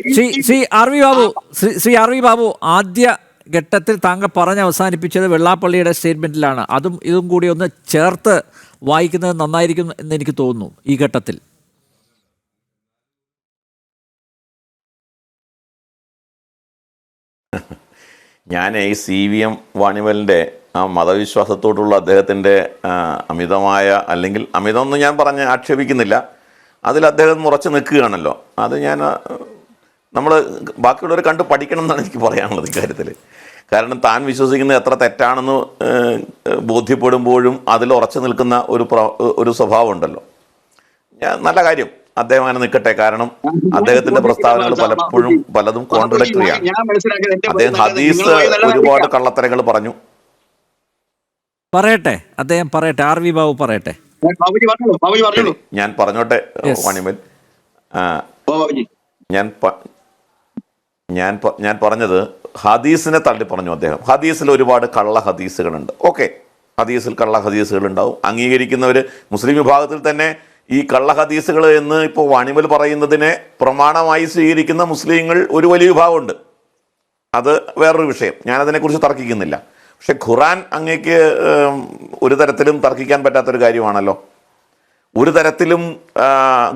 Shri R V Babu, ആദ്യ ഘട്ടത്തിൽ താങ്കൾ പറഞ്ഞ് അവസാനിപ്പിച്ചത് വെള്ളാപ്പള്ളിയുടെ സ്റ്റേറ്റ്മെന്റിലാണ്. അതും ഇതും കൂടി ഒന്ന് ചേർത്ത് വായിക്കുന്നത് നന്നായിരിക്കും എന്ന് എനിക്ക് തോന്നുന്നു ഈ ഘട്ടത്തിൽ. ഞാൻ ഈ CVM വാണിമലിൻ്റെ ആ മതവിശ്വാസത്തോടുള്ള അദ്ദേഹത്തിൻ്റെ അമിതമായ, അല്ലെങ്കിൽ അമിതമൊന്നും ഞാൻ പറഞ്ഞ് ആക്ഷേപിക്കുന്നില്ല, അതിൽ അദ്ദേഹം ഉറച്ചു നിൽക്കുകയാണല്ലോ. അത് നമ്മൾ ബാക്കിയുള്ളവർ കണ്ട് പഠിക്കണം എന്നാണ് എനിക്ക് പറയാനുള്ളത് ഇക്കാര്യത്തിൽ. കാരണം താൻ വിശ്വസിക്കുന്നത് എത്ര തെറ്റാണെന്ന് ബോധ്യപ്പെടുമ്പോഴും അതിൽ ഉറച്ചു നിൽക്കുന്ന ഒരു സ്വഭാവം ഉണ്ടല്ലോ. നല്ല കാര്യം, അദ്ദേഹം അങ്ങനെ നിൽക്കട്ടെ. കാരണം അദ്ദേഹത്തിന്റെ പ്രസ്താവനകൾ പലപ്പോഴും പലതും കോൺട്രഡിക്ടറിയാണ്. അദ്ദേഹം ഹദീസ് ഒരുപാട് കള്ളത്തരങ്ങൾ പറഞ്ഞു. പറയട്ടെ, അദ്ദേഹം പറയട്ടെ, ആർ വി ബാബു പറയട്ടെ. ഞാൻ പറഞ്ഞോട്ടെ വാണിമൽ. ഞാൻ പറഞ്ഞത് ഹദീസിനെ തള്ളി പറഞ്ഞു അദ്ദേഹം. ഹദീസിൽ ഒരുപാട് കള്ള ഹദീസുകളുണ്ട്. ഓക്കെ, ഹദീസിൽ കള്ള ഹദീസുകൾ ഉണ്ടാവും. അംഗീകരിക്കുന്നവർ മുസ്ലിം വിഭാഗത്തിൽ തന്നെ ഈ കള്ള ഹദീസുകൾ എന്ന് ഇപ്പോൾ വാണിമൽ പറയുന്നതിനെ പ്രമാണമായി സ്വീകരിക്കുന്ന മുസ്ലിങ്ങൾ ഒരു വലിയ വിഭാഗമുണ്ട്. അത് വേറൊരു വിഷയം, ഞാനതിനെക്കുറിച്ച് തർക്കിക്കുന്നില്ല. പക്ഷെ ഖുറാൻ അങ്ങേക്ക് ഒരു തരത്തിലും തർക്കിക്കാൻ പറ്റാത്തൊരു കാര്യമാണല്ലോ. ഒരു തരത്തിലും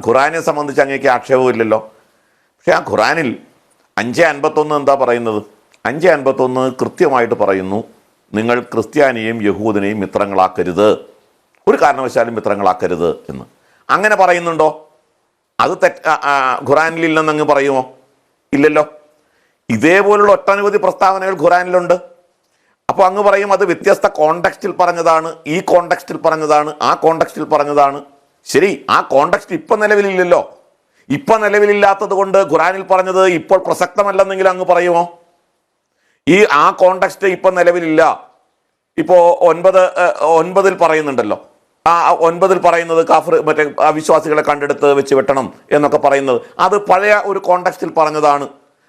ഖുറാനെ സംബന്ധിച്ച് അങ്ങേക്ക് ആക്ഷേപമില്ലല്ലോ. പക്ഷെ ആ ഖുറാനിൽ 5:51 എന്താ പറയുന്നത്? 5:51 കൃത്യമായിട്ട് പറയുന്നു, നിങ്ങൾ ക്രിസ്ത്യാനിയെയും യഹൂദനെയും മിത്രങ്ങളാക്കരുത്, ഒരു കാരണവശാലും മിത്രങ്ങളാക്കരുത് എന്ന്. അങ്ങനെ പറയുന്നുണ്ടോ? അത് ഖുറാനിലില്ലെന്ന് അങ്ങ് പറയുമോ? ഇല്ലല്ലോ. ഇതേപോലുള്ള ഒട്ടനവധി പ്രസ്താവനകൾ ഖുറാനിലുണ്ട്. അപ്പോൾ അങ്ങ് പറയും അത് വ്യത്യസ്ത കോണ്ടെക്സ്റ്റിൽ പറഞ്ഞതാണ്, ഈ കോണ്ടെക്സ്റ്റിൽ പറഞ്ഞതാണ്, ആ കോണ്ടെക്സ്റ്റിൽ പറഞ്ഞതാണ്. ശരി, ആ കോണ്ടെക്സ്റ്റ് ഇപ്പം നിലവിലില്ലല്ലോ. ഇപ്പം നിലവിലില്ലാത്തത് കൊണ്ട് ഖുറാനിൽ പറഞ്ഞത് ഇപ്പോൾ പ്രസക്തമല്ലെന്നെങ്കിലും അങ്ങ് പറയുമോ? ആ കോണ്ടെക്സ്റ്റ് ഇപ്പം നിലവിലില്ല. ഇപ്പോൾ 9 പറയുന്നുണ്ടല്ലോ. ആ 9 പറയുന്നത് കാഫർ മറ്റേ അവിശ്വാസികളെ കണ്ടെടുത്ത് വെച്ച് വെട്ടണം എന്നൊക്കെ പറയുന്നത് അത് പഴയ ഒരു കോണ്ടെക്സ്റ്റിൽ പറഞ്ഞതാണ്.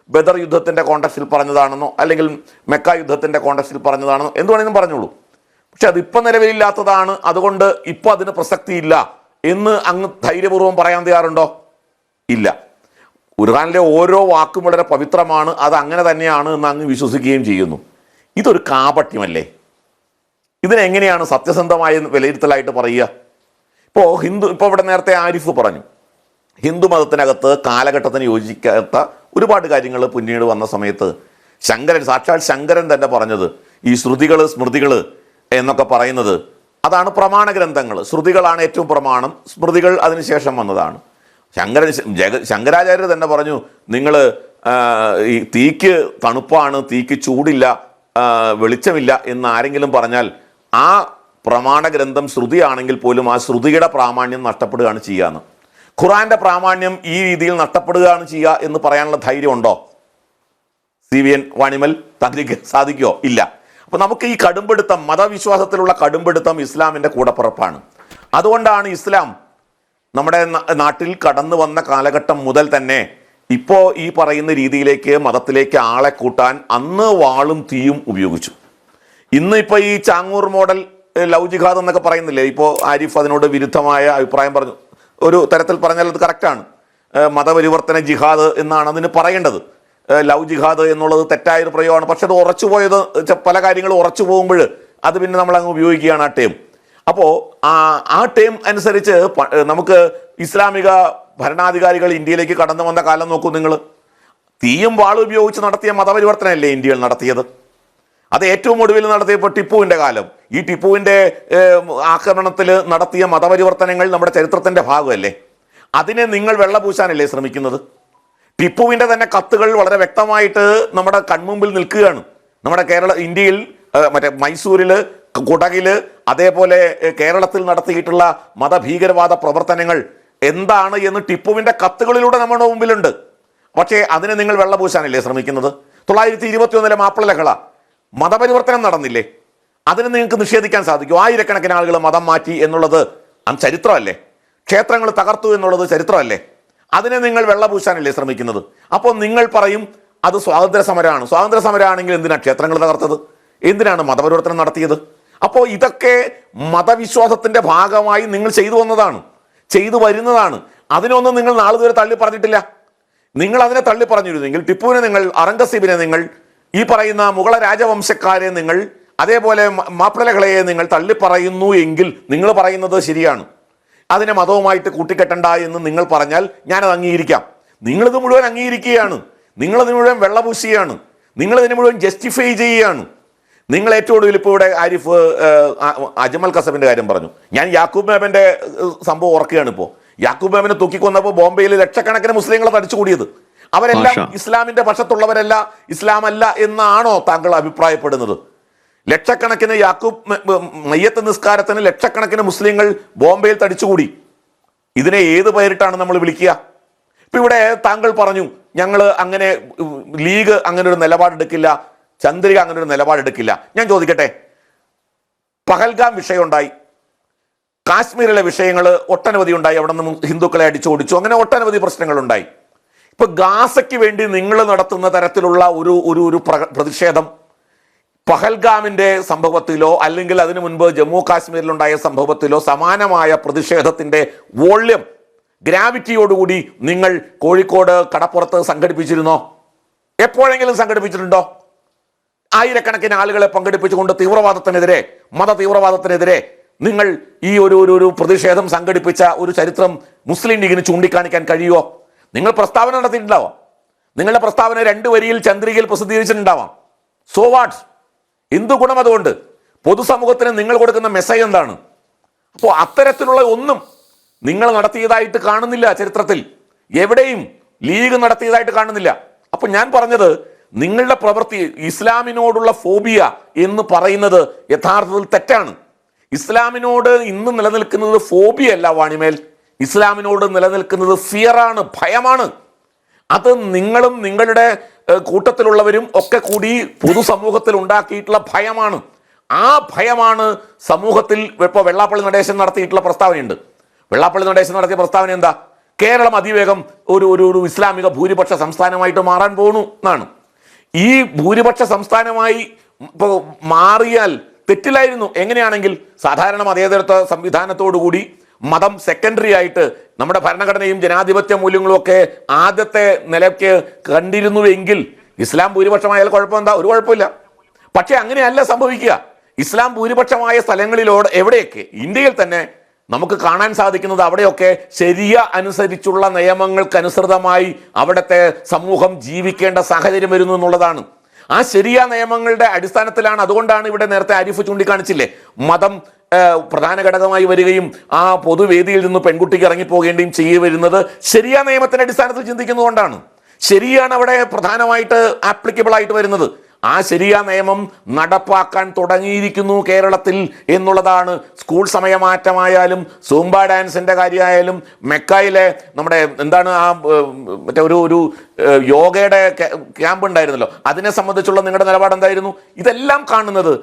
ബദർ യുദ്ധത്തിൻ്റെ കോണ്ടെക്സ്റ്റിൽ പറഞ്ഞതാണെന്നോ അല്ലെങ്കിൽ മെക്ക യുദ്ധത്തിൻ്റെ കോണ്ടെക്സ്റ്റിൽ പറഞ്ഞതാണെന്നോ എന്ത് വേണമെങ്കിലും പറഞ്ഞോളൂ. പക്ഷെ അതിപ്പോൾ നിലവിലില്ലാത്തതാണ്, അതുകൊണ്ട് ഇപ്പോൾ അതിന് പ്രസക്തിയില്ല എന്ന് അങ്ങ് ധൈര്യപൂർവ്വം പറയാൻ തയ്യാറുണ്ടോ? ഇല്ല. ഖുർആനിലെ ഓരോ വാക്കും വളരെ പവിത്രമാണ്, അത് അങ്ങനെ തന്നെയാണ് എന്ന് അങ്ങ് വിശ്വസിക്കുകയും ചെയ്യുന്നു. ഇതൊരു കാപട്യമല്ലേ? ഇതിനെങ്ങനെയാണ് സത്യസന്ധമായ വിലയിരുത്തലായിട്ട് പറയുക? ഇപ്പോൾ ഇവിടെ നേരത്തെ ആരിഫ് പറഞ്ഞു, ഹിന്ദു മതത്തിനകത്ത് കാലഘട്ടത്തിന് യോജിക്കാത്ത ഒരുപാട് കാര്യങ്ങൾ പിന്നീട് വന്ന സമയത്ത് സാക്ഷാൽ ശങ്കരൻ തന്നെ പറഞ്ഞത് ഈ ശ്രുതികൾ സ്മൃതികൾ എന്നൊക്കെ പറയുന്നത് അതാണ് പ്രമാണ ഗ്രന്ഥങ്ങൾ. ശ്രുതികളാണ് ഏറ്റവും പ്രമാണം, സ്മൃതികൾ അതിനുശേഷം വന്നതാണ്. ശങ്കരാചാര്യർ തന്നെ പറഞ്ഞു, നിങ്ങൾ ഈ തീക്ക് തണുപ്പാണ്, തീക്ക് ചൂടില്ല, വെളിച്ചമില്ല എന്ന് ആരെങ്കിലും പറഞ്ഞാൽ ആ പ്രമാണ ഗ്രന്ഥം ശ്രുതിയാണെങ്കിൽ പോലും ആ ശ്രുതിയുടെ പ്രാമാണ്യം നഷ്ടപ്പെടുകയാണ് ചെയ്യാന്ന്. ഖുറാന്റെ പ്രാമാണ്യം ഈ രീതിയിൽ നഷ്ടപ്പെടുകയാണ് ചെയ്യുക എന്ന് പറയാനുള്ള ധൈര്യമുണ്ടോ CVN വാണിമൽ? താങ്കൾക്ക് സാധിക്കുമോ? ഇല്ല. അപ്പോൾ നമുക്ക് ഈ കടുംപിടുത്തം, മതവിശ്വാസത്തിലുള്ള കടുംപിടുത്തം ഇസ്ലാമിൻ്റെ കൂടപ്പിറപ്പാണ്. അതുകൊണ്ടാണ് ഇസ്ലാം നമ്മുടെ നാട്ടിൽ കടന്നു വന്ന കാലഘട്ടം മുതൽ തന്നെ ഇപ്പോൾ ഈ പറയുന്ന രീതിയിലേക്ക് മതത്തിലേക്ക് ആളെ കൂട്ടാൻ അന്ന് വാളും തീയും ഉപയോഗിച്ചു. ഇന്ന് ഇപ്പോൾ ഈ ചാങ്ങൂർ മോഡൽ ലവ് ജിഹാദ് എന്നൊക്കെ പറയുന്നില്ലേ, ഇപ്പോൾ ആരിഫ് അതിനോട് വിരുദ്ധമായ അഭിപ്രായം പറഞ്ഞു. ഒരു തരത്തിൽ പറഞ്ഞാൽ അത് കറക്റ്റാണ്. മതപരിവർത്തന ജിഹാദ് എന്നാണ് അതിന് പറയേണ്ടത്. ലവ് ജിഹാദ് എന്നുള്ളത് തെറ്റായൊരു പ്രയോഗമാണ്. പക്ഷെ അത് ഉറച്ചുപോയത്, പല കാര്യങ്ങളും ഉറച്ചു പോകുമ്പോൾ അത് പിന്നെ നമ്മൾ അങ്ങ് ഉപയോഗിക്കുകയാണ് ആ ടേം. അപ്പോൾ ആ ടേം അനുസരിച്ച് നമുക്ക് ഇസ്ലാമിക ഭരണാധികാരികൾ ഇന്ത്യയിലേക്ക് കടന്നു വന്ന കാലം നോക്കൂ നിങ്ങൾ. തീയും വാളും ഉപയോഗിച്ച് നടത്തിയ മതപരിവർത്തനമല്ലേ ഇന്ത്യയിൽ നടത്തിയത്? അത് ഏറ്റവും ഒടുവിൽ നടത്തിയപ്പോൾ ടിപ്പുവിൻ്റെ കാലം. ഈ ടിപ്പുവിൻ്റെ ആക്രമണത്തിൽ നടത്തിയ മതപരിവർത്തനങ്ങൾ നമ്മുടെ ചരിത്രത്തിൻ്റെ ഭാഗമല്ലേ? അതിനെ നിങ്ങൾ വെള്ളപൂശാനല്ലേ ശ്രമിക്കുന്നത്? ടിപ്പുവിൻ്റെ തന്നെ കത്തുകൾ വളരെ വ്യക്തമായിട്ട് നമ്മുടെ കൺമുമ്പിൽ നിൽക്കുകയാണ്. നമ്മുടെ ഇന്ത്യയിൽ മറ്റേ മൈസൂരിൽ, കുടകിൽ, അതേപോലെ കേരളത്തിൽ നടത്തിയിട്ടുള്ള മതഭീകരവാദ പ്രവർത്തനങ്ങൾ എന്താണ് എന്ന് ടിപ്പുവിൻ്റെ കത്തുകളിലൂടെ നമ്മുടെ മുമ്പിലുണ്ട്. പക്ഷേ അതിനെ നിങ്ങൾ വെള്ളപൂശാനല്ലേ ശ്രമിക്കുന്നത്? 921 മാപ്പിള ലഹള മതപരിവർത്തനം നടന്നില്ലേ? അതിനെ നിങ്ങൾക്ക് നിഷേധിക്കാൻ സാധിക്കും? ആയിരക്കണക്കിന് ആളുകൾ മതം മാറ്റി എന്നുള്ളത് ചരിത്രമല്ലേ? ക്ഷേത്രങ്ങൾ തകർത്തു എന്നുള്ളത് ചരിത്രമല്ലേ? അതിനെ നിങ്ങൾ വെള്ളപൂശാനല്ലേ ശ്രമിക്കുന്നത്? അപ്പോൾ നിങ്ങൾ പറയും അത് സ്വാതന്ത്ര്യ സമരമാണ്. സ്വാതന്ത്ര്യ സമരമാണെങ്കിൽ എന്തിനാണ് ക്ഷേത്രങ്ങൾ തകർത്തത്? എന്തിനാണ് മതപരിവർത്തനം നടത്തിയത്? അപ്പോൾ ഇതൊക്കെ മതവിശ്വാസത്തിന്റെ ഭാഗമായി നിങ്ങൾ ചെയ്തു വന്നതാണ്, ചെയ്തു വരുന്നതാണ്. അതിനൊന്നും നിങ്ങൾ നാളിതുവരെ തള്ളി പറഞ്ഞിട്ടില്ല. നിങ്ങൾ അതിനെ തള്ളി പറഞ്ഞിരുന്നെങ്കിൽ ടിപ്പുവിനെ നിങ്ങൾ, ഔറംഗസീബിനെ നിങ്ങൾ, ഈ പറയുന്ന മുഗള രാജവംശക്കാരെ നിങ്ങൾ, അതേപോലെ മാപ്പിളകളെ നിങ്ങൾ തള്ളി പറയുന്നു എങ്കിൽ നിങ്ങൾ പറയുന്നത് ശരിയാണ്. അതിനെ മതവുമായിട്ട് കൂട്ടിക്കെട്ടണ്ട എന്ന് നിങ്ങൾ പറഞ്ഞാൽ ഞാനത് അംഗീകരിക്കാം. നിങ്ങളിത് മുഴുവൻ അംഗീകരിക്കുകയാണ്, നിങ്ങളത് മുഴുവൻ വെള്ളപൂശിയാണ്, നിങ്ങളിതിനെ മുഴുവൻ ജസ്റ്റിഫൈ ചെയ്യുകയാണ്. നിങ്ങൾ ഏറ്റവും ഒടുവിൽ ഇപ്പോൾ ഇവിടെ ആരിഫ് അജ്മൽ കസബിന്റെ കാര്യം പറഞ്ഞു. ഞാൻ യാക്കൂബ് മേമന്റെ സംഭവം ഓർക്കുകയാണ്. ഇപ്പോൾ യാക്കൂബ് മേമനെ തൂക്കിക്കൊന്നപ്പോൾ ബോംബെയിൽ ലക്ഷക്കണക്കിന് മുസ്ലിങ്ങളെ തടിച്ചുകൂടിയത്. അവരെല്ലാം ഇസ്ലാമിന്റെ പക്ഷത്തുള്ളവരല്ല, ഇസ്ലാം അല്ല എന്നാണോ താങ്കൾ അഭിപ്രായപ്പെടുന്നത്? ലക്ഷക്കണക്കിന് മയ്യത്ത് നിസ്കാരത്തിന് ലക്ഷക്കണക്കിന് മുസ്ലിങ്ങൾ ബോംബെയിൽ തടിച്ചുകൂടി. ഇതിനെ ഏത് പേരിട്ടാണ് നമ്മൾ വിളിക്കുക? ഇപ്പൊ ഇവിടെ താങ്കൾ പറഞ്ഞു ഞങ്ങൾ അങ്ങനെ, ലീഗ് അങ്ങനെ ഒരു നിലപാടെടുക്കില്ല, ചന്ദ്രിക അങ്ങനെ ഒരു നിലപാടെടുക്കില്ല. ഞാൻ ചോദിക്കട്ടെ, പഹൽഗാം വിഷയം ഉണ്ടായി, കാശ്മീരിലെ വിഷയങ്ങൾ ഒട്ടനവധി ഉണ്ടായി, അവിടെ നിന്ന് ഹിന്ദുക്കളെ അടിച്ചോടിച്ചു, അങ്ങനെ ഒട്ടനവധി പ്രശ്നങ്ങളുണ്ടായി. ഇപ്പൊ ഗാസയ്ക്ക് വേണ്ടി നിങ്ങൾ നടത്തുന്ന തരത്തിലുള്ള ഒരു പ്രതിഷേധം പഹൽഗാമിന്റെ സംഭവത്തിലോ അല്ലെങ്കിൽ അതിനു മുൻപ് ജമ്മു കാശ്മീരിലുണ്ടായ സംഭവത്തിലോ സമാനമായ പ്രതിഷേധത്തിന്റെ വോള്യം, ഗ്രാവിറ്റിയോടുകൂടി നിങ്ങൾ കോഴിക്കോട് കടപ്പുറത്ത് സംഘടിപ്പിച്ചിരുന്നോ? എപ്പോഴെങ്കിലും സംഘടിപ്പിച്ചിട്ടുണ്ടോ? ആയിരക്കണക്കിന് ആളുകളെ പങ്കെടുപ്പിച്ചുകൊണ്ട് തീവ്രവാദത്തിനെതിരെ, മത തീവ്രവാദത്തിനെതിരെ നിങ്ങൾ ഈ ഒരു പ്രതിഷേധം സംഘടിപ്പിച്ച ഒരു ചരിത്രം മുസ്ലിം ലീഗിന് ചൂണ്ടിക്കാണിക്കാൻ കഴിയുമോ? നിങ്ങൾ പ്രസ്താവന നടത്തിയിട്ടുണ്ടാവാം, നിങ്ങളുടെ പ്രസ്താവന 2 വരിയിൽ ചന്ദ്രികയിൽ പ്രസിദ്ധീകരിച്ചിട്ടുണ്ടാവാം. So what? എന്തു ഗുണം അതുകൊണ്ട്? പൊതുസമൂഹത്തിന് നിങ്ങൾ കൊടുക്കുന്ന മെസ്സേജ് എന്താണ്? അപ്പോൾ അത്തരത്തിലുള്ള ഒന്നും നിങ്ങൾ നടത്തിയതായിട്ട് കാണുന്നില്ല ചരിത്രത്തിൽ, എവിടെയും ലീഗ് നടത്തിയതായിട്ട് കാണുന്നില്ല. അപ്പൊ ഞാൻ പറഞ്ഞത്, നിങ്ങളുടെ പ്രവൃത്തി, ഇസ്ലാമിനോടുള്ള ഫോബിയ എന്ന് പറയുന്നത് യഥാർത്ഥത്തിൽ തെറ്റാണ്. ഇസ്ലാമിനോട് ഇന്ന് നിലനിൽക്കുന്നത് ഫോബിയ അല്ല വാണിമേൽ, ഇസ്ലാമിനോട് നിലനിൽക്കുന്നത് ഫിയറാണ്, ഭയമാണ്. അത് നിങ്ങളും നിങ്ങളുടെ കൂട്ടത്തിലുള്ളവരും ഒക്കെ കൂടി പൊതുസമൂഹത്തിൽ ഉണ്ടാക്കിയിട്ടുള്ള ഭയമാണ്. ആ ഭയമാണ് സമൂഹത്തിൽ. ഇപ്പോൾ വെള്ളാപ്പള്ളി നടേശൻ നടത്തിയിട്ടുള്ള പ്രസ്താവനയുണ്ട്. വെള്ളാപ്പള്ളി നടേശൻ നടത്തിയ പ്രസ്താവന എന്താ? കേരളം അതിവേഗം ഒരു ഇസ്ലാമിക ഭൂരിപക്ഷ സംസ്ഥാനമായിട്ട് മാറാൻ പോകുന്നു എന്നാണ്. ഈ ഭൂരിപക്ഷ സംസ്ഥാനമായി ഇപ്പോൾ മാറിയാൽ തെറ്റില്ലായിരുന്നു. എങ്ങനെയാണെങ്കിൽ സാധാരണ മതേതരത്വ സംവിധാനത്തോടുകൂടി മതം സെക്കൻഡറി ആയിട്ട് നമ്മുടെ ഭരണഘടനയും ജനാധിപത്യ മൂല്യങ്ങളും ഒക്കെ ആദ്യത്തെ നിലയ്ക്ക് കണ്ടിരുന്നുവെങ്കിൽ ഇസ്ലാം ഭൂരിപക്ഷമായാൽ കുഴപ്പമെന്താ? ഒരു കുഴപ്പമില്ല. പക്ഷെ അങ്ങനെയല്ല സംഭവിക്കുക. ഇസ്ലാം ഭൂരിപക്ഷമായ സ്ഥലങ്ങളിലോട് എവിടെയൊക്കെ ഇന്ത്യയിൽ തന്നെ നമുക്ക് കാണാൻ സാധിക്കുന്നത്, അവിടെയൊക്കെ ശരിയ അനുസരിച്ചുള്ള നിയമങ്ങൾക്കനുസൃതമായി അവിടുത്തെ സമൂഹം ജീവിക്കേണ്ട സാഹചര്യം വരുന്നു എന്നുള്ളതാണ്. ആ ശരിയ നിയമങ്ങളുടെ അടിസ്ഥാനത്തിലാണ്. അതുകൊണ്ടാണ് ഇവിടെ നേരത്തെ ആരിഫ് ചൂണ്ടിക്കാണിച്ചില്ലേ, മതം പ്രധാന ഘടകമായി വരികയും ആ പൊതുവേദിയിൽ നിന്ന് പെൺകുട്ടിക്ക് ഇറങ്ങിപ്പോകേണ്ടിയും ചെയ്തു വരുന്നത് ശരിയ നിയമത്തിന്റെ അടിസ്ഥാനത്തിൽ ചിന്തിക്കുന്നതുകൊണ്ടാണ്. ശരിയാണ് അവിടെ പ്രധാനമായിട്ട് ആപ്ലിക്കബിൾ ആയിട്ട് വരുന്നത്. ആ ശരിയ നിയമം നടപ്പാക്കാൻ തുടങ്ങിയിരിക്കുന്നു കേരളത്തിൽ എന്നുള്ളതാണ്. സ്കൂൾ സമയമാറ്റമായാലും സൂംബ ഡാൻസിന്റെ കാര്യമായാലും മെക്കയിലെ നമ്മുടെ എന്താണ് ആ മറ്റേ ഒരു യോഗയുടെ ക്യാമ്പ് ഉണ്ടായിരുന്നല്ലോ, അതിനെ സംബന്ധിച്ചുള്ള നിങ്ങളുടെ നിലപാട് എന്തായിരുന്നു? ഇതെല്ലാം കാണുന്നത്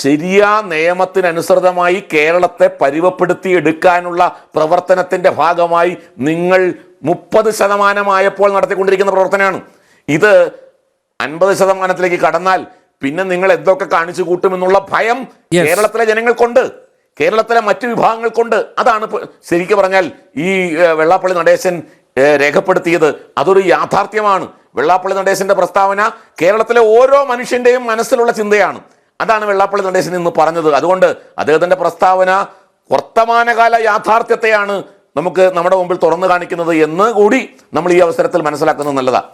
ശരിയാ നിയമത്തിനനുസൃതമായി കേരളത്തെ പരുവപ്പെടുത്തി എടുക്കാനുള്ള പ്രവർത്തനത്തിന്റെ ഭാഗമായി നിങ്ങൾ 30% നടത്തിക്കൊണ്ടിരിക്കുന്ന പ്രവർത്തനമാണ്. ഇത് 50% കടന്നാൽ പിന്നെ നിങ്ങൾ എന്തൊക്കെ കാണിച്ചു കൂട്ടുമെന്നുള്ള ഭയം കേരളത്തിലെ ജനങ്ങൾക്കുണ്ട്, കേരളത്തിലെ മറ്റു വിഭാഗങ്ങൾക്കുണ്ട്. അതാണ് ശരിക്കും പറഞ്ഞാൽ ഈ വെള്ളാപ്പള്ളി നടേശൻ രേഖപ്പെടുത്തിയത്. അതൊരു യാഥാർത്ഥ്യമാണ്. വെള്ളാപ്പള്ളി നടേശന്റെ പ്രസ്താവന കേരളത്തിലെ ഓരോ മനുഷ്യന്റെയും മനസ്സിലുള്ള ചിന്തയാണ്. അതാണ് വെള്ളാപ്പള്ളി നടേശൻ ഇന്ന് പറഞ്ഞത്. അതുകൊണ്ട് അദ്ദേഹത്തിന്റെ പ്രസ്താവന വർത്തമാനകാല യാഥാർത്ഥ്യത്തെയാണ് നമുക്ക് നമ്മുടെ മുമ്പിൽ തുറന്നു കാണിക്കുന്നത് എന്ന് കൂടി നമ്മൾ ഈ അവസരത്തിൽ മനസ്സിലാക്കുന്നത് നല്ലതാണ്.